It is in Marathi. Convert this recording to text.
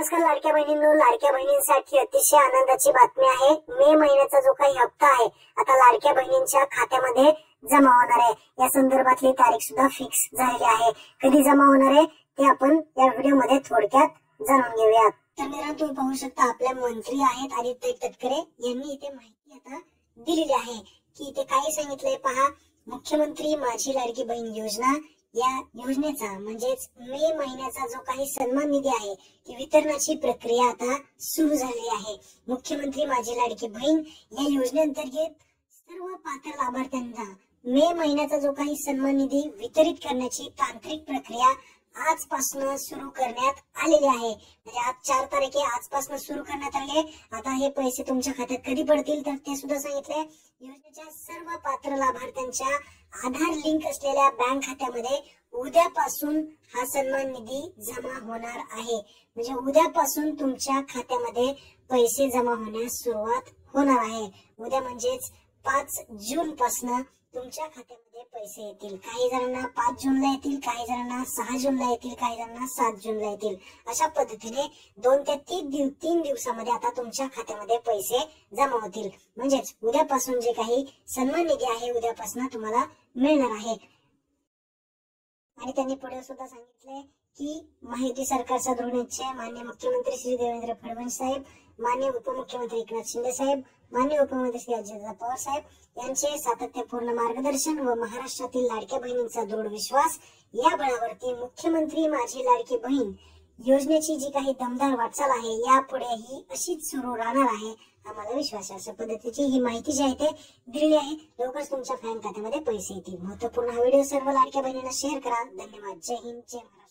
नमस्कार लाडक्या बहिणींनो, लाडक्या बहिणींसाठी अतिशय आनंदाची बातमी आहे। मे महिन्याचा जो काही हप्ता आहे आता लाडक्या बहिणींच्या खात्यामध्ये जमा होणार आहे। या संदर्भातली तारीख सुद्धा फिक्स झालेली आहे। कधी जमा होणार आहे ते आपण या व्हिडिओ मध्ये थोडक्यात जाणून घेऊयात। तर मित्रांनो, तुम्ही पाहू शकता आपले मंत्री आहेत आदित्य तटकरे यांनी इथे माहिती आता दिलेली आहे की इथे काय सांगितलंय पहा। मुख्यमंत्री माझी लाडकी बहीण योजना या योजनेचा म्हणजेच मे महिन्याचा जो काही सन्मान निधी आहे ती वितरणाची प्रक्रिया आता सुरू झाली आहे। मुख्यमंत्री माझी लाडकी बहीण या योजनेअंतर्गत सर्व पात्र लाभार्थ्यांना मे महिन्याचा जो काही सन्मान निधी वितरित करण्याची तांत्रिक प्रक्रिया आजपासून सुरू करण्यात आलेली आहे। म्हणजे आज 4 तारीख आहे, आजपासून सुरू करण्यात आले। आता हे पैसे तुमच्या खात्यात कधी पडतील तर ते सुद्धा सांगितले। योजनेच्या सर्व पात्र लाभार्थ्यांच्या आधार लिंक असलेल्या बँक खात्यामध्ये उद्यापासून हा सन्मान निधी जमा होणार आहे। म्हणजे उद्यापासून तुमच्या खात्यामध्ये पैसे जमा होण्यास सुरुवात होणार आहे। उद्या म्हणजेच 5 जून पासून तुमच्या खात्यामध्ये पैसे येतील। काही जणांना 5 जूनला येतील, काही जणांना 6 जूनला येतील, काही जणांना 7 जूनला येतील। अशा पद्धतीने 2 ते 3 दिवसामध्ये आता तुमच्या खात्यामध्ये पैसे जमा होतील। म्हणजेच उद्यापासून जे काही सन्मान निधी आहे उद्यापासून तुम्हाला मिळणार आहे। आणि त्यांनी पुढे सुद्धा सांगितले की माहिती सरकारचा दृढ निश्चय माननीय मुख्यमंत्री श्री देवेंद्र फडणवीस साहेब, माननीय उपमुख्यमंत्री एकनाथ शिंदे साहेब, माननीय उपमुख्यमंत्री श्री अजितदादा पवार साहेब यांचे सातत्यपूर्ण मार्गदर्शन व महाराष्ट्रातील लाडक्या बहिणींचा दृढ विश्वास या बळावरती मुख्यमंत्री माझी लाडकी बहीण योजनेची जी काही दमदार वाटचाल आहे यापुढेही अशीच सुरू राहणार आहे, आम्हाला विश्वास आहे। अशा पद्धतीची ही माहिती जी आहे ते दिलेली आहे। लवकरच तुमच्या बँक खात्यामध्ये पैसे येतील। महत्त्वपूर्ण हा व्हिडिओ सर्व लाडक्या बहिणींना शेअर करा। धन्यवाद। जय हिंद, जय महाराष्ट्र।